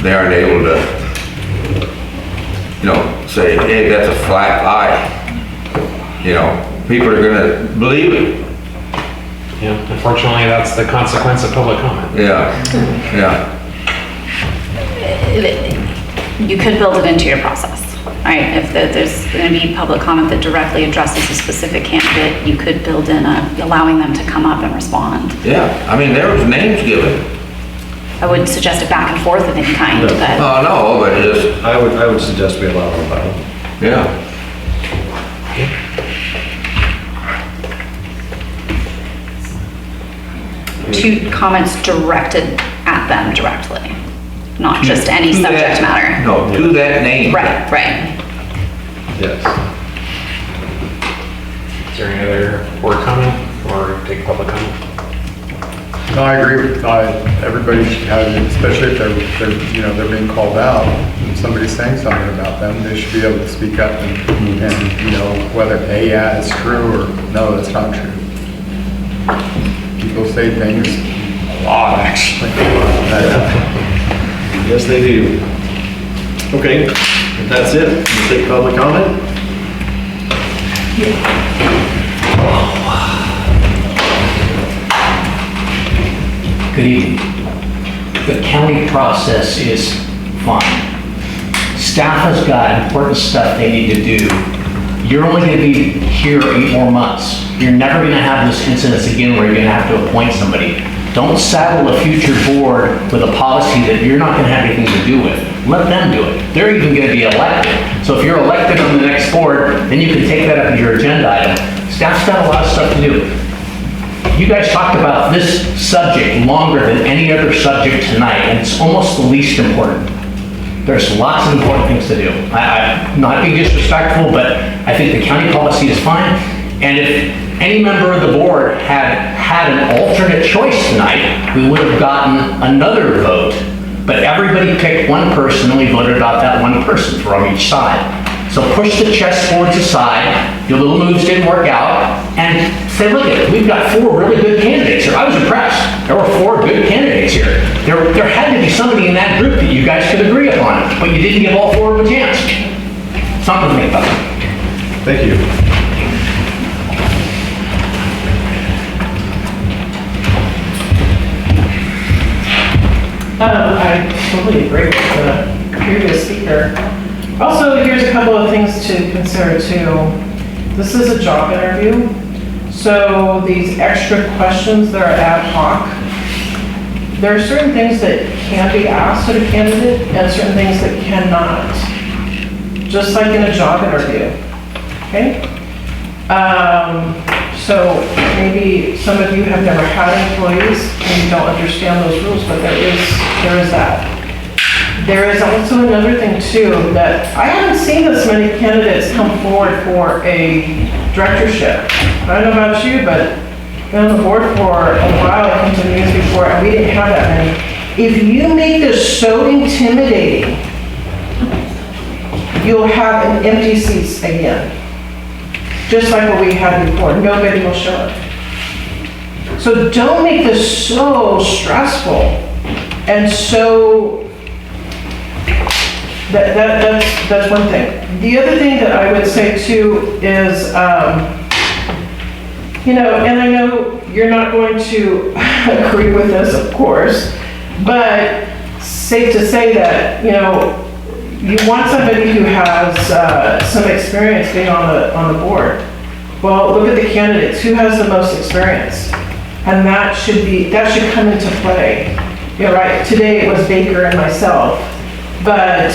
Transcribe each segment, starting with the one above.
they aren't able to, you know, say, hey, that's a flat lie. You know, people are gonna believe it. Yeah, unfortunately, that's the consequence of public comment. Yeah, yeah. You could build it into your process, right? If there's going to be public comment that directly addresses a specific candidate, you could build in allowing them to come up and respond. Yeah, I mean, there was names given. I would suggest a back and forth of any kind, No. but. Oh, no, but just, I would suggest we allow them by. yeah. Two comments directed at them directly, not just any To subject that- matter. No, to that name. Right, right. Yes. Is there any other board comment or take public comment? No, I agree with, everybody should have it, especially if they're being called out, and somebody's saying something about them, they should be able to speak up and, you know, whether, hey, yeah, it's true, or no, that's not true. People say things a lot, actually. Yes, they do. Okay, if that's it, we'll take public comment. Good evening. The county process is fine. Staff has got important stuff they need to do. You're only going to be here 8 more months. You're never going to have this incident again where you're going to have to appoint somebody. Don't saddle a future board with a policy that you're not going to have anything to do with. Let them do it. They're even going to be elected. So if you're elected on the next board, then you can take that up as your agenda item. Staff's got a lot of stuff to do. You guys talked about this subject longer than any other subject tonight, and it's almost the least important. There's lots of important things to do. I'm not being disrespectful, but I think the county policy is fine. And if any member of the board had an alternate choice tonight, we would have gotten another vote. But everybody picked one person, and we voted about that one person from each side. So push the chessboards aside, your little moves didn't work out, and say, look at it, we've got 4 really good candidates here. I was impressed. There were 4 good candidates here. There had to be somebody in that group that you guys could agree upon, but you didn't give all 4 of them a chance. Something to think about. Thank you. I totally agree with the previous speaker. Also, here's a couple of things to consider too. This is a job interview, so these extra questions that are ad hoc, there are certain things that can be asked of a candidate and certain things that cannot, just like in a job interview, okay? So maybe some of you have never had employees and you don't understand those rules, but there is that. There is also another thing too, that I haven't seen this many candidates come forward for a directorship. I don't know about you, but I've been on the board for a while. I came to meetings before and we didn't have that many. If you make this so intimidating, you'll have an empty seats again. Just like what we had before, nobody will show up. So don't make this so stressful and so, that's one thing. The other thing that I would say too is, you know, and I know you're not going to agree with this, of course, but safe to say that, you know, you want somebody who has some experience being on the board. Well, look at the candidates. Who has the most experience? And that should come into play. You know, right? Today it was Baker and myself, but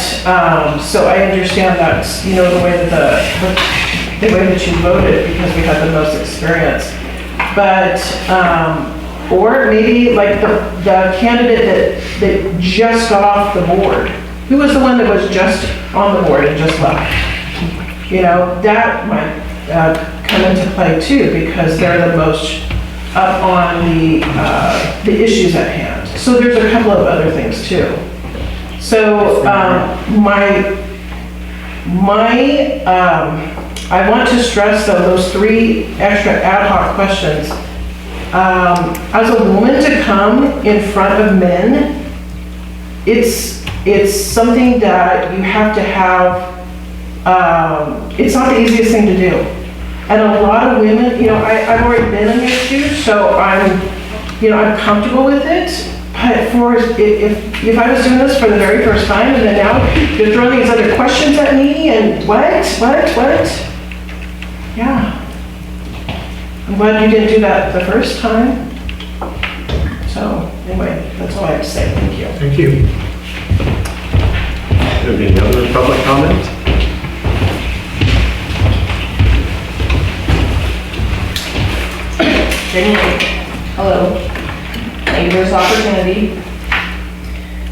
so I understand that, you know, the way that you voted because we had the most experience. But or maybe like the candidate that just got off the board. Who was the one that was just on the board and just left? You know, that might come into play too, because they're the most up on the issues at hand. So there's a couple of other things too. So I want to stress though, those 3 extra ad hoc questions. As a woman to come in front of men, it's it's something that you have to have, it's not the easiest thing to do. And a lot of women, I've already been in your shoes, so I'm comfortable with it. But if I was doing this for the very first time, and then now you're throwing these other questions at me, and what? Yeah. I'm glad you didn't do that the first time. So, anyway, that's all I have to say. Thank you. Thank you. Any other public comment? Hello. Thank you for this opportunity.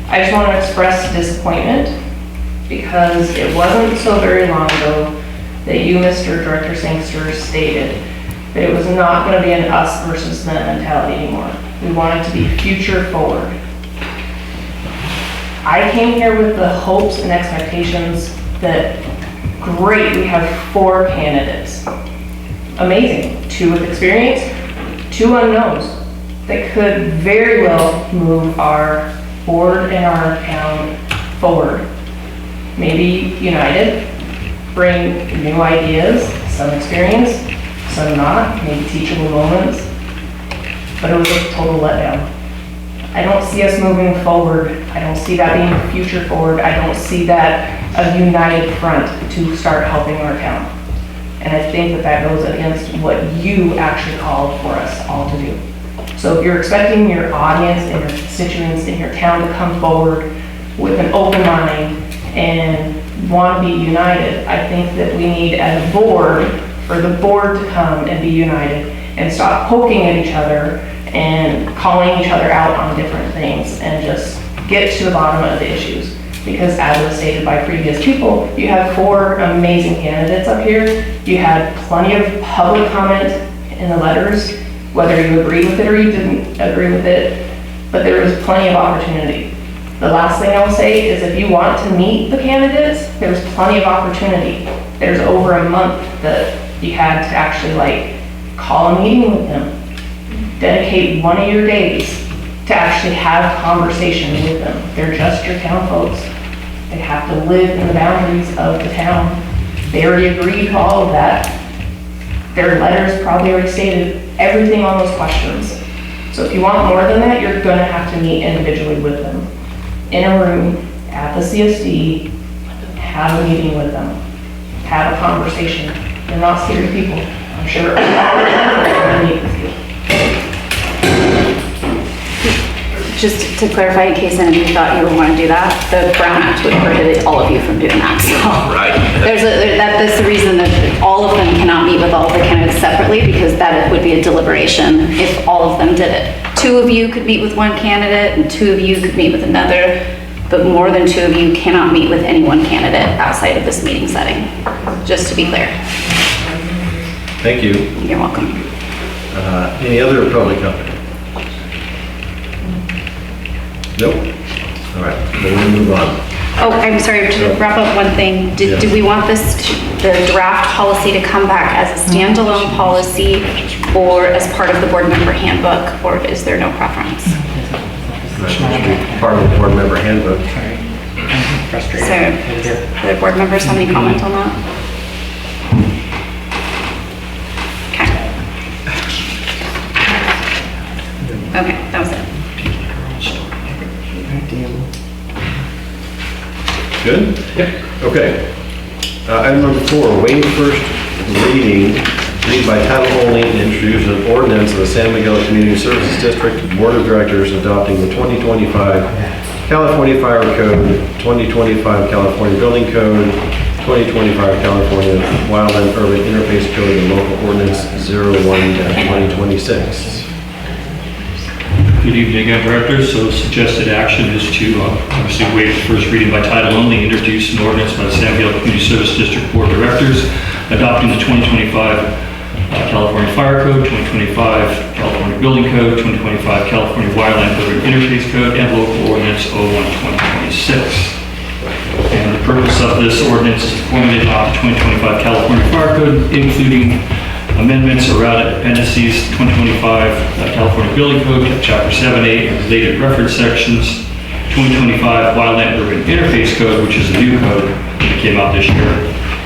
I just want to express disappointment because it wasn't so very long ago that you, Mr. Director Sangster, stated that it was not going to be an us versus them mentality anymore. We wanted to be future forward. I came here with the hopes and expectations that, great, we have 4 candidates. Amazing. 2 with experience, 2 unknowns that could very well move our board and our town forward. Maybe united, bring new ideas, some experience, some not, maybe teachable moments, but it was a total letdown. I don't see us moving forward. I don't see that being future forward. I don't see that a united front to start helping our town. And I think that goes against what you actually called for us all to do. So if you're expecting your audience and your constituents in your town to come forward with an open mind and want to be united, I think that we need, as a board, for the board to come and be united and stop poking at each other and calling each other out on different things and just get to the bottom of the issues. Because as was stated by previous people, you have 4 amazing candidates up here. You had plenty of public comment in the letters, whether you agreed with it or you didn't agree with it, but there was plenty of opportunity. The last thing I will say is if you want to meet the candidates, there's plenty of opportunity. There's over a month that you had to actually call a meeting with them, dedicate one of your days to actually have conversation with them. They're just your town folks. They have to live in the boundaries of the town. They already agreed to all of that. Their letters probably already stated everything on those questions. So if you want more than that, you're gonna have to meet individually with them. In a room, at the C.S.D., have a meeting with them. Have a conversation. They're not scary people. I'm sure all of them are gonna meet with you. Just to clarify, in case any of you thought you would want to do that, the Brown Act would prohibit all of you from doing that. So Right. that's the reason that all of them cannot meet with all of the candidates separately, because that would be a deliberation if all of them did it. 2 of you could meet with one candidate and 2 of you could meet with another, but more than 2 of you cannot meet with any one candidate outside of this meeting setting. Just to be clear. Thank you. You're welcome. Any other public comment? Nope. All right, then we'll move on. Oh, I'm sorry, to wrap up one thing. Do we want the draft policy to come back as a standalone policy or as part of the board member handbook, or is there no preference? That should be part of the board member handbook. So, other board members have any comment on that? Okay. Okay, that was it. Good? Yep. Okay. Item number 4, waive first reading, read by title only, and introduce an ordinance of the San Miguel Community Services District Board of Directors adopting the 2025 California Fire Code, 2025 California Building Code, 2025 California Wildland Urban Interface Code, and local ordinance 01-2026. Good evening again, Directors. So suggested action is to obviously waive the first reading by title only, introduce an ordinance by the San Miguel Community Service District Board of Directors adopting the 2025 California Fire Code, 2025 California Building Code, 2025 California Wildland Urban Interface Code, and local ordinance 01-2026. And the purpose of this ordinance is to formally adopt the 2025 California Fire Code, including amendments around appendices 2025 California Building Code, Chapter 7A, and related reference sections, 2025 Wildland Urban Interface Code, which is a new code that came out this year,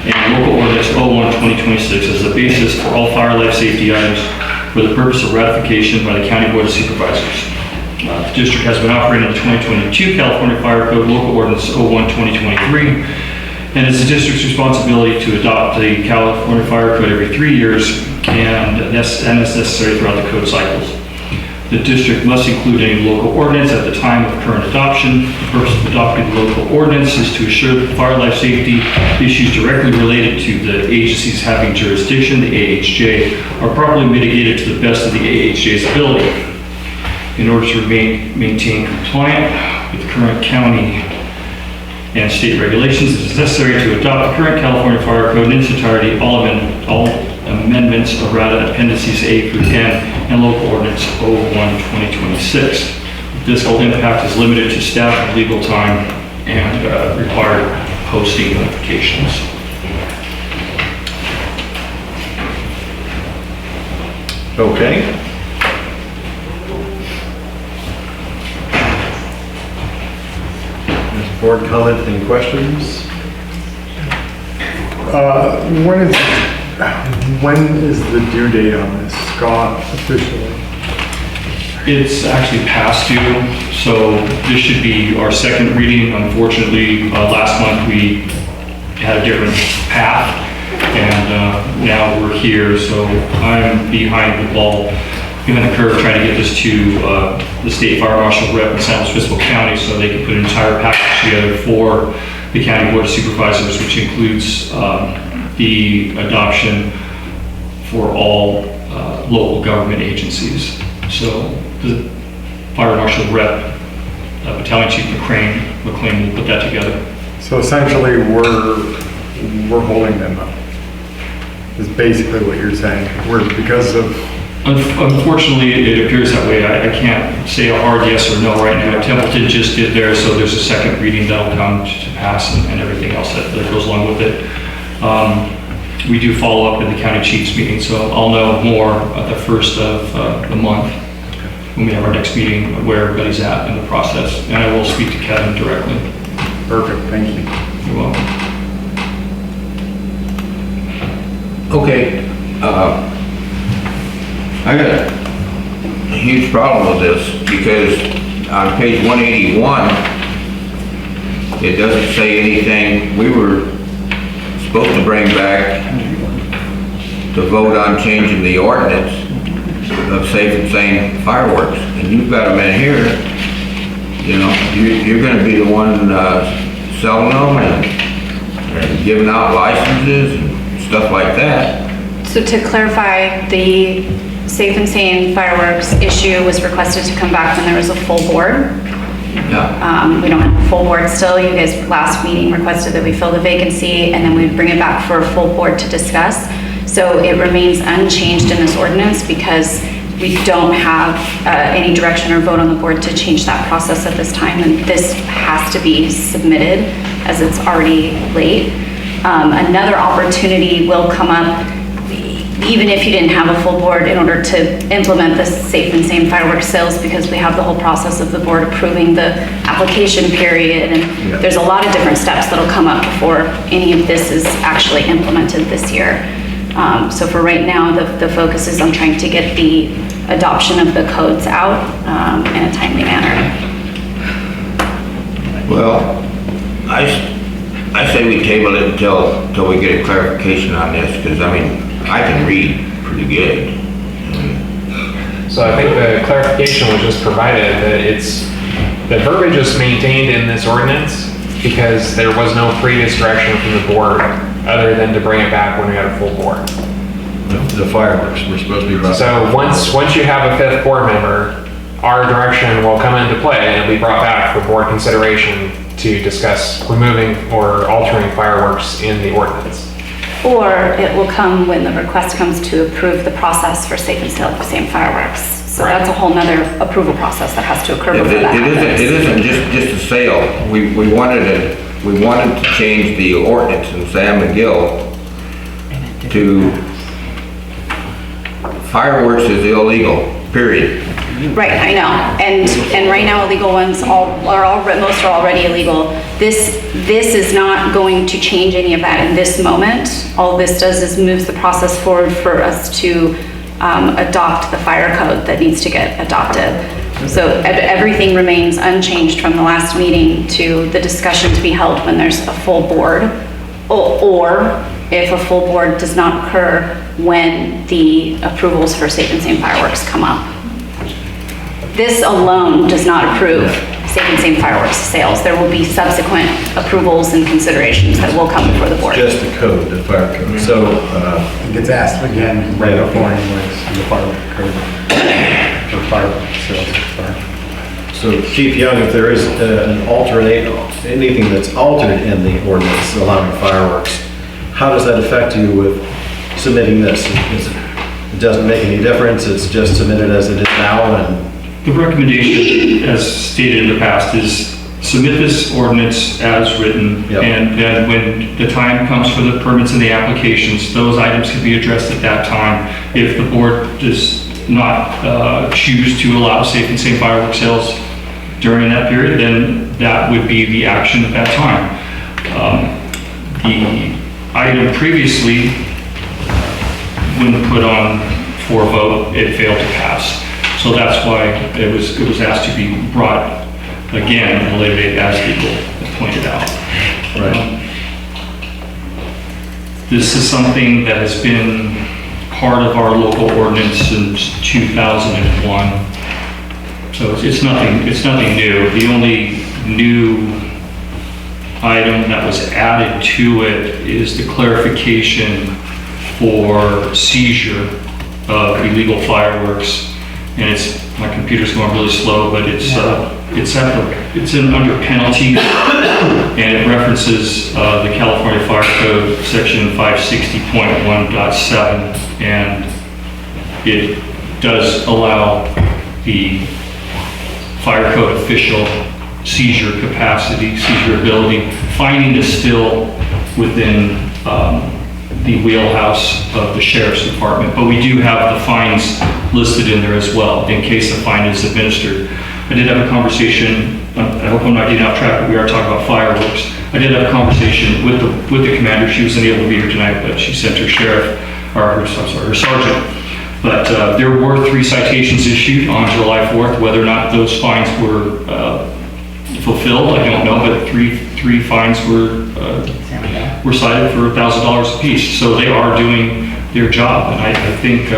and Local Ordinance 01/2026 as the basis for all fire life safety items for the purpose of ratification by the County Board of Supervisors. The district has been operating under the 2022 California Fire Code, Local Ordinance 01/2023, and it's the district's responsibility to adopt the California Fire Code every 3 years, and that's necessary throughout the code cycles. The district must include any local ordinance at the time of current adoption. The purpose of adopting the local ordinance is to assure that fire life safety issues directly related to the agencies having jurisdiction, the AHJ, are properly mitigated to the best of the AHJ's ability. In order to maintain compliant with current county and state regulations, it is necessary to adopt the current California Fire Code in its entirety, all amendments, or rather appendices A through N, and Local Ordinance 01/2026. The fiscal impact is limited to staff and legal time and required posting notifications. Okay. Board comment, any questions? When is the due date on this, Scott, officially? It's actually past due, so this should be our second reading. Unfortunately, last month we had a different path, and now we're here, so I'm behind the ball, behind the curve, trying to get this to the state fire marshal rep in San Luis Obispo County so they can put an entire package together for the County Board of Supervisors, which includes the adoption for all local government agencies. So the fire marshal rep, Battalion Chief McClain will put that together. So essentially, we're holding them up, is basically what you're saying. Because of... Unfortunately, it appears that way. I can't say a hard yes or no right now. Templeton just did theirs, so there's a second reading that'll come to pass and everything else that goes along with it. We do follow up in the county chiefs meeting, so I'll know more at the first of the month when we have our next meeting, where everybody's at in the process. And I will speak to Kevin directly. Perfect, thank you. You're welcome. Okay, I got a huge problem with this because on page 181, it doesn't say anything. We were supposed to bring back to vote on changing the ordinance of safe and sane fireworks, and you've got them in here. You know, you're gonna be the one selling them and giving out licenses and stuff like that. So to clarify, the safe and sane fireworks issue was requested to come back when there was a full board. Yeah. We don't have a full board still. You guys last meeting requested that we fill the vacancy and then we'd bring it back for a full board to discuss. So it remains unchanged in this ordinance because we don't have any direction or vote on the board to change that process at this time. And this has to be submitted as it's already late. Another opportunity will come up even if you didn't have a full board in order to implement the safe and sane fireworks sales, because we have the whole process of the board approving the application period, and there's a lot of different steps that'll come up before any of this is actually implemented this year. So for right now, the focus is on trying to get the adoption of the codes out in a timely manner. Well, I say we table it until we get a clarification on this, because I mean, I can read pretty good. So I think the clarification was just provided that the verbiage is maintained in this ordinance because there was no previous direction from the board other than to bring it back when we had a full board. The fireworks were supposed to be brought. So once you have a fifth board member, our direction will come into play and it'll be brought back for board consideration to discuss removing or altering fireworks in the ordinance. Or it will come when the request comes to approve the process for safe and sane fireworks. So Right. that's a whole nother approval process that has to occur before that It happens. isn't just a sale. We wanted to change the ordinance in San Miguel to fireworks is illegal, period. Right, I know, and right now illegal ones most are already illegal. This is not going to change any of that in this moment. All this does is moves the process forward for us to adopt the fire code that needs to get adopted. So everything remains unchanged from the last meeting to the discussion to be held when there's a full board, or if a full board does not occur when the approvals for safe and sane fireworks come up. This alone does not approve safe and sane fireworks sales. There will be subsequent approvals and considerations that will come before the board. Just the code, the fire code. So, It gets asked again right before anyways, in the fire code. Or fire sales, sorry. so Chief Young, if there is an alternate, anything that's altered in the ordinance allowing fireworks, how does that affect you with submitting this? It doesn't make any difference, it's just submitted as it is now, and The recommendation, as stated in the past, is submit this ordinance as written, Yep. and then when the time comes for the permits and the applications, those items can be addressed at that time. If the board does not choose to allow safe and sane fireworks sales during that period, then that would be the action at that time. The item previously, when put on for a vote, it failed to pass. So that's why it was asked to be brought again at a later date, as people have pointed out. Right. This is something that has been part of our local ordinance since 2001. So it's nothing new. The only new item that was added to it is the clarification for seizure of illegal fireworks. And my computer's going really slow, but it's under penalties, and it references the California Fire Code, section 560.1.7, and it does allow the fire code official seizure capacity, seizure ability. Finding is still within the wheelhouse of the sheriff's department, but we do have the fines listed in there as well, in case a fine is administered. I did have a conversation, I hope I'm not getting off track, but we are talking about fireworks. I did have a conversation with the commander. She wasn't able to be here tonight, but she sent her sheriff, or her sergeant. But there were 3 citations issued on July 4th. Whether or not those fines were fulfilled, I don't know, but three fines were cited for $1,000 apiece. So they are doing their job, and I think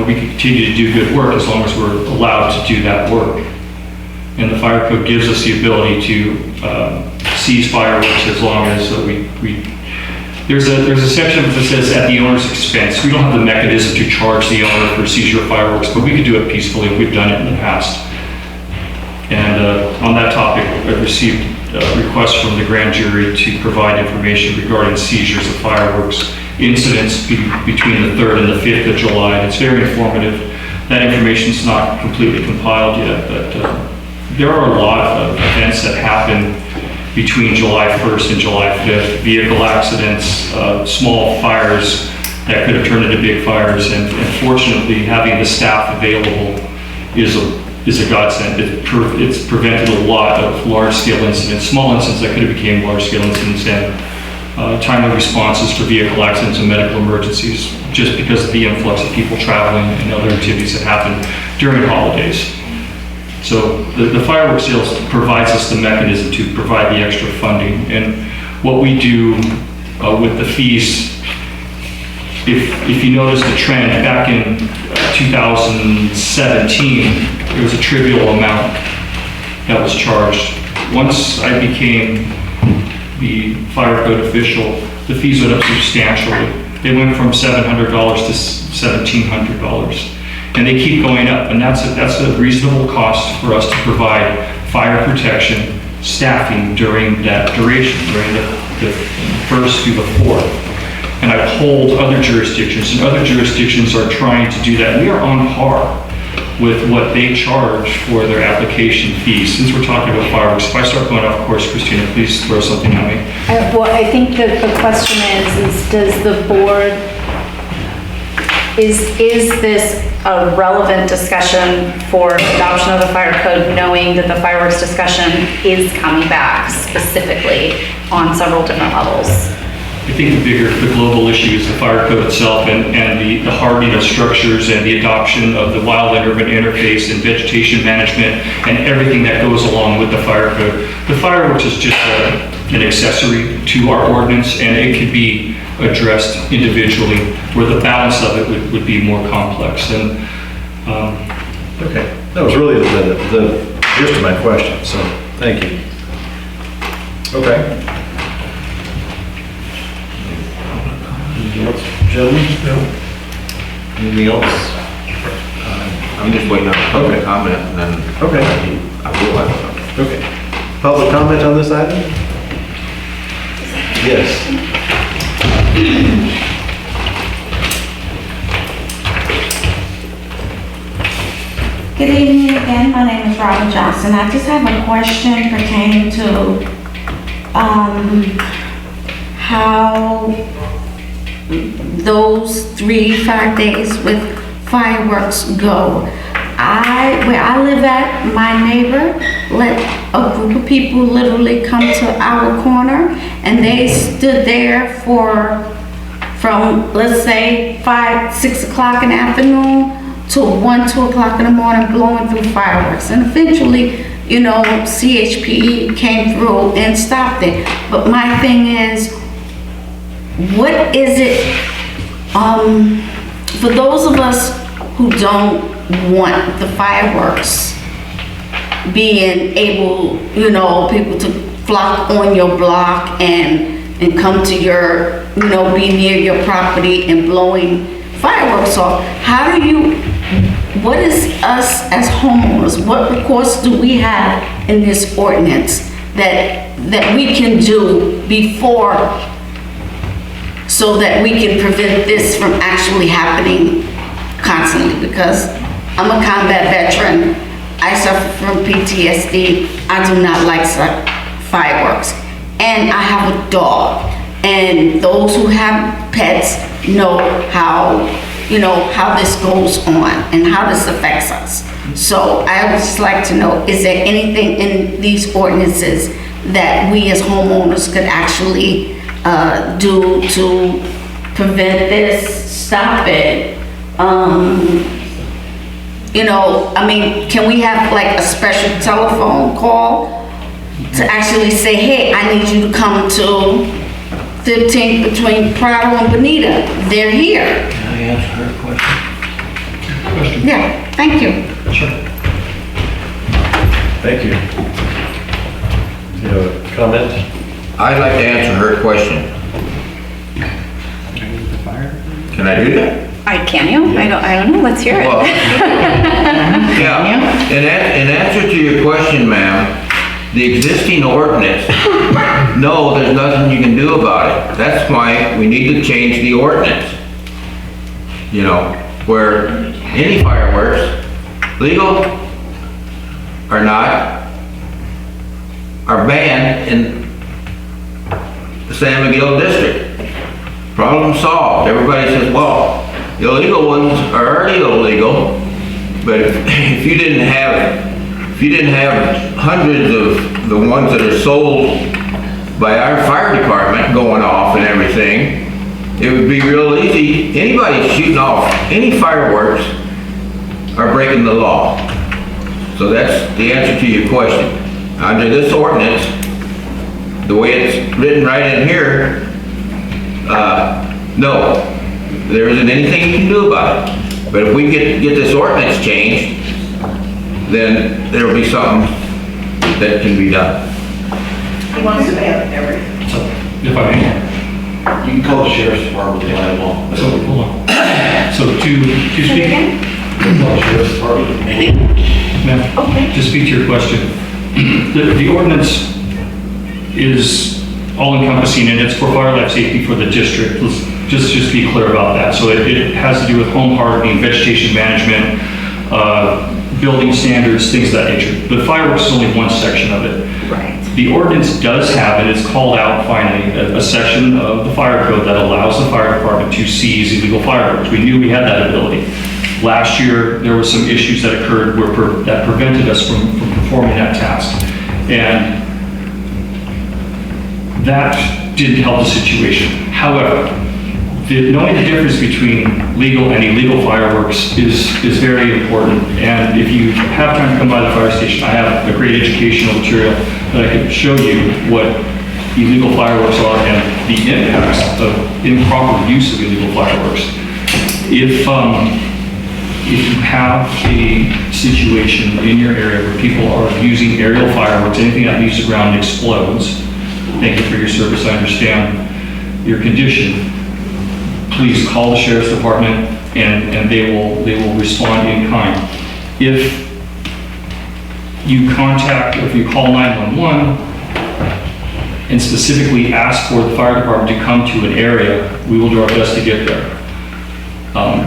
we can continue to do good work as long as we're allowed to do that work. And the fire code gives us the ability to seize fireworks as long as there's a section that says at the owner's expense. We don't have the mechanism to charge the owner for seizure of fireworks, but we could do it peacefully. We've done it in the past. And on that topic, I've received requests from the grand jury to provide information regarding seizures of fireworks incidents between the 3rd and the 5th of July. And it's very informative. That information is not completely compiled yet, but there are a lot of events that happen between July 1st and July 5th. Vehicle accidents, small fires that could have turned into big fires, and fortunately having the staff available is a godsend. It's prevented a lot of large-scale incidents, small incidents that could have become large-scale incidents, and timely responses for vehicle accidents and medical emergencies, just because of the influx of people traveling and other activities that happen during holidays. So the fireworks sales provides us the mechanism to provide the extra funding. And what we do with the fees, if you notice the trend, back in 2017, there was a trivial amount that was charged. Once I became the fire code official, the fees went up substantially. They went from $700 to $1,700. And they keep going up, and that's a reasonable cost for us to provide fire protection staffing during that duration, during the 1st through the 4th. And I polled other jurisdictions, and other jurisdictions are trying to do that. We are on par with what they charge for their application fees. Since we're talking about fireworks, if I start going off course, Christina, please throw something at me. Well, I think that the question is does the board Is this a relevant discussion for adoption of the fire code, knowing that the fireworks discussion is coming back specifically on several different levels? I think the global issue is the fire code itself and the hardening of structures and the adoption of the wildland-urban interface and vegetation management and everything that goes along with the fire code. The fireworks is just an accessory to our ordinance, and it could be addressed individually, where the balance of it would be more complex. And Okay, that was really the gist of my question, so thank you. Okay. Anything else, gentlemen? No. Anything else? I'm just waiting on a public Okay. comment, and then Okay. I will have something. Okay. Public comment on this item? Yes. Good evening again, my name is Robin Johnson. I just have a question pertaining to how those 3-5 days with fireworks go. Where I live at, my neighbor let a group of people literally come to our corner, and they stood there from, let's say, 5, 6 o'clock in the afternoon to 1, 2 o'clock in the morning blowing through fireworks. And eventually, you know, CHPE came through and stopped it. But my thing is, what is it, for those of us who don't want the fireworks being able, you know, people to flock on your block and come to your, you know, be near your property and blowing fireworks off, what is us as homeowners, what recourse do we have in this ordinance that we can do before, so that we can prevent this from actually happening constantly? Because I'm a combat veteran, I suffer from PTSD, I do not like fireworks, and I have a dog, and those who have pets know how, you know, how this goes on and how this affects us. So I would just like to know, is there anything in these ordinances that we as homeowners could actually do to prevent this, stop it? You know, I mean, can we have like a special telephone call to actually say, hey, I need you to come to 15th between Prado and Bonita? They're here. Can I answer her question? Yeah, thank you. sure. Thank you. Do you have a comment? I'd like to answer her question. Can I do that? Can you? I don't know, let's hear it. Well, yeah, in answer to your question, ma'am, the existing ordinance, no, there's nothing you can do about it. That's why we need to change the ordinance. You know, where any fireworks, legal or not, are banned in the San Miguel district. Problem solved. Everybody says, well, the illegal ones are already illegal, but if you didn't have hundreds of the ones that are sold by our fire department going off and everything, it would be real easy. Anybody shooting off any fireworks are breaking the law. So that's the answer to your question. Under this ordinance, the way it's written right in here, no, there isn't anything you can do about it. But if we get this ordinance changed, then there'll be something that can be done. He wants to ban everything. So, if I may. You can call the sheriff's department, they have law. So, hold on. So to speak, Call the sheriff's department. ma'am, to speak to your question, the ordinance is all encompassing and it's for fire life safety for the district. Let's just be clear about that. So it has to do with home hardening, vegetation management, building standards, things of that nature. But fireworks is only one section of it. Right. The ordinance does have, and it's called out finally, a section of the fire code that allows the fire department to seize illegal fireworks. We knew we had that ability. Last year, there were some issues that occurred that prevented us from performing that task. And that didn't help the situation. However, knowing the difference between legal and illegal fireworks is very important. And if you have time to come by the fire station, I have a great educational material that I can show you what illegal fireworks are and the impacts of improper use of illegal fireworks. If you have a situation in your area where people are using aerial fireworks, anything that leaves the ground explodes, thank you for your service, I understand your condition. Please call the sheriff's department and they will respond in kind. If you call 911 and specifically ask for the fire department to come to an area, we will do our best to get there.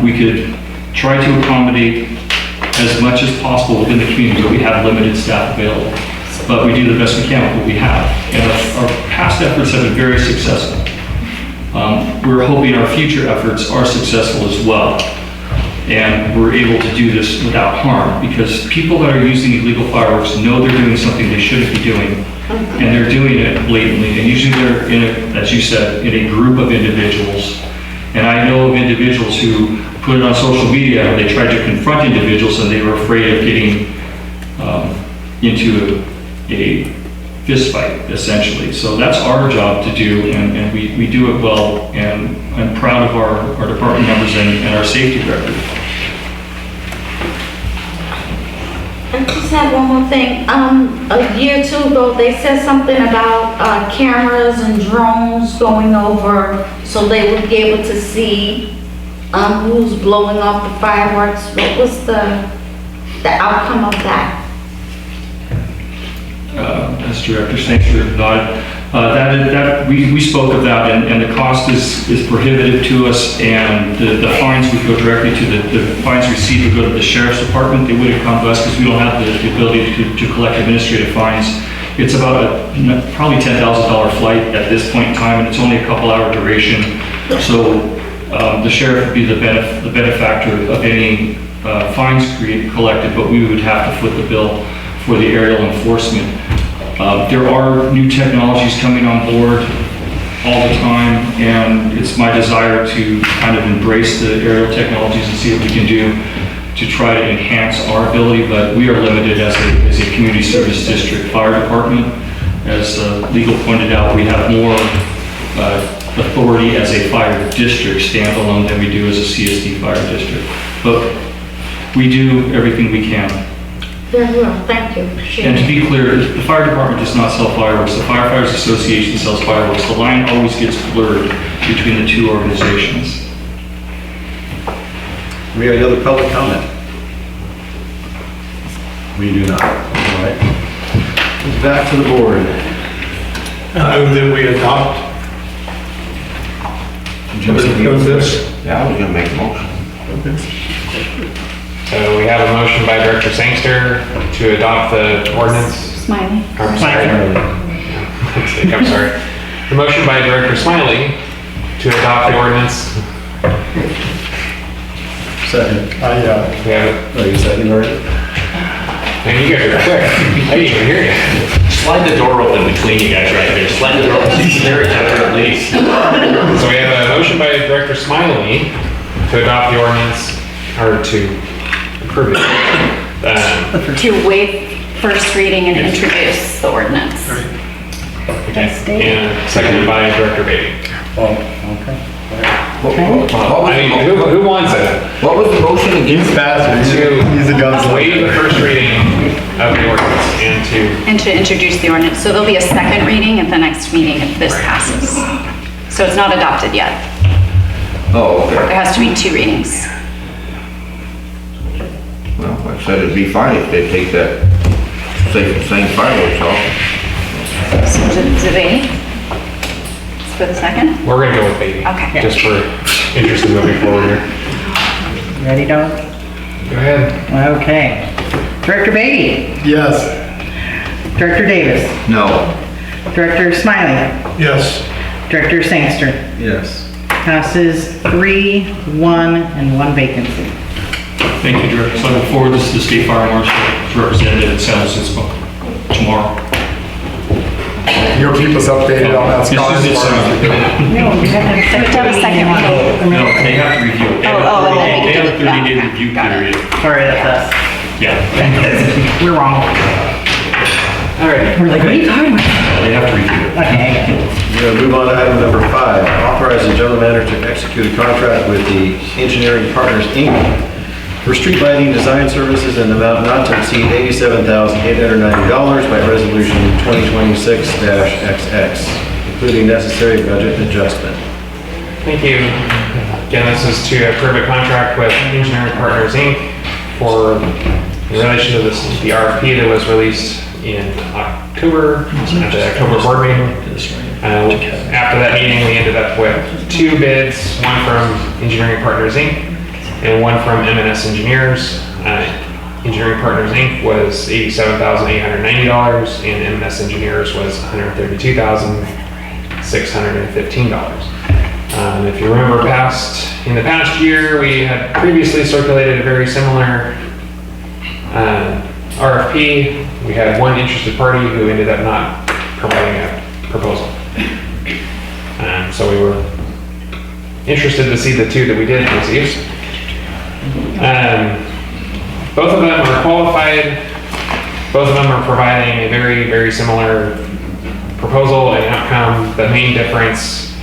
We could try to accommodate as much as possible within the community, but we have limited staff available. But we do the best we can with what we have. And our past efforts have been very successful. We're hoping our future efforts are successful as well. And we're able to do this without harm, because people that are using illegal fireworks know they're doing something they shouldn't be doing. And they're doing it blatantly. And usually they're as you said, in a group of individuals. And I know of individuals who put it on social media, and they tried to confront individuals and they were afraid of getting into a fist fight, essentially. So that's our job to do, and we do it well, and I'm proud of our department members and our safety director. I just have one more thing. A year or two ago, they said something about cameras and drones going over so they would be able to see who's blowing off the fireworks. What was the outcome of that? As Director Sankster nodded, we spoke of that, and the cost is prohibitive to us, and the fines would go directly to the fines received would go to the sheriff's department. They wouldn't come to us because we don't have the ability to collect administrative fines. It's about probably $10,000 flight at this point in time, and it's only a couple-hour duration. So the sheriff would be the benefactor of any fines collected, but we would have to foot the bill for the aerial enforcement. There are new technologies coming on board all the time, and it's my desire to kind of embrace the aerial technologies and see what we can do to try to enhance our ability, but we are limited as a community service district fire department. As legal pointed out, we have more authority as a fire district standalone than we do as a C.S.D. fire district. But we do everything we can. Very well, thank you. And to be clear, the fire department does not sell fireworks. The Firefighters Association sells fireworks. The line always gets blurred between the two organizations. We have any other public comment? We do not. All right. Back to the board. Then we adopt. This? Yeah, I was gonna make a motion. So we have a motion by Director Sankster to adopt the ordinance. Smiley. I'm sorry. I'm sorry. The motion by Director Smiley to adopt the ordinance. Second. We have it. Are you second already? Man, you guys are quick. I didn't even hear you. Slide the door open between you guys right there. Slide the door open. Very tempered at least. So we have a motion by Director Smiley to adopt the ordinance, or to approve it. To waive first reading and introduce the ordinance. And seconded by Director Beatty. Oh, okay. I mean, who wants it? What was the motion again? He's faster. He's a gunslinger. Waive the first reading of the ordinance And to introduce the ordinance. So there'll be a second reading at the next meeting if this passes. So it's not adopted yet. Oh, okay. There has to be 2 readings. Well, like I said, it'd be fine if they take that same fireworks off. So is it Beatty? For the second? We're gonna go with Beatty. Okay. Just for interest in moving forward here. Ready, dog? Go ahead. Okay. Director Beatty? Yes. Director Davis. No. Director Smiley. Yes. Director Sangster. Yes. Passes 3, 1, and 1 vacancy. Thank you, Director. So I look forward to the State Fire Marshal's representative at San Francisco tomorrow. Your people's updated on that. This is it, No, we have to have a second reading. No, they have to review it. They have Oh, and then we they have a can do it. 30-day review period. Sorry, that's us. Yeah, We're wrong. All right. We're like, what are you talking about? they have to review it. Okay. We're gonna move on to item number 5, authorize the general manager to execute a contract with the Engineering Partners, Inc. for street lighting design services in an amount not to exceed $87,890 by resolution 2026-XX, including necessary budget adjustment. Thank you. Again, this is to approve a contract with Engineering Partners, Inc. for, in relation to the RFP that was released in October, at the October board meeting. After that meeting, we ended up with 2 bids, one from Engineering Partners, Inc. and one from M&S Engineers. Engineering Partners, Inc. was $87,890 and M&S Engineers was $132,615. If you remember in the past year, we had previously circulated a very similar RFP. We had one interested party who ended up not providing a proposal. So we were interested to see the 2 that we did receive. Both of them are qualified. Both of them are providing a very, very similar proposal and outcome. The main difference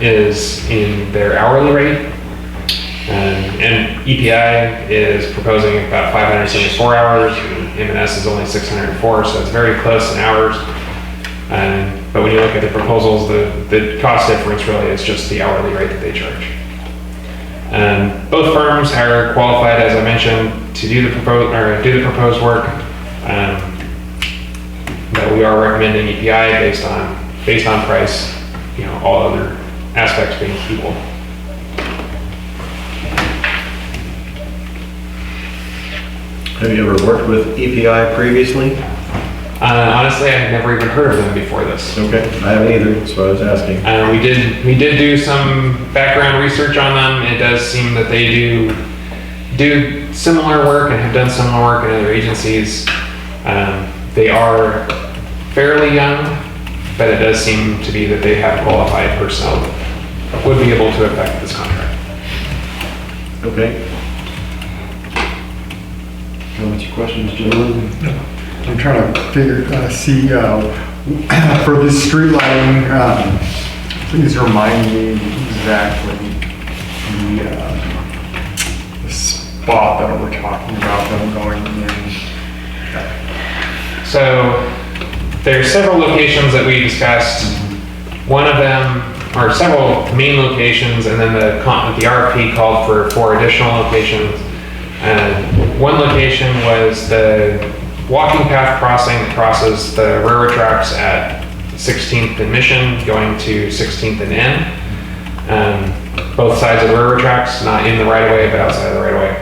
is in their hourly rate. And EPI is proposing about 574 hours, and M&S is only 604, so it's very close in hours. But when you look at the proposals, the cost difference really is just the hourly rate that they charge. Both firms are qualified, as I mentioned, to do the proposed work. But we are recommending EPI based on price, all other aspects being equal. Have you ever worked with EPI previously? Honestly, I've never even heard of them before this. Okay, I haven't either, that's what I was asking. We did do some background research on them. It does seem that they do similar work and have done similar work in other agencies. They are fairly young, but it does seem to be that they have qualified personnel that would be able to effect this contract. Okay. What's your questions, gentlemen? I'm trying to see, for the street lighting, please remind me exactly the spot that we're talking about them going in. So there's several locations that we discussed. One of them, or several main locations, and then the RFP called for 4 additional locations. One location was the walking path crossing that crosses the railroad tracks at 16th and Mission going to 16th and N. Both sides of the railroad tracks, not in the right of way, but outside of the right of way.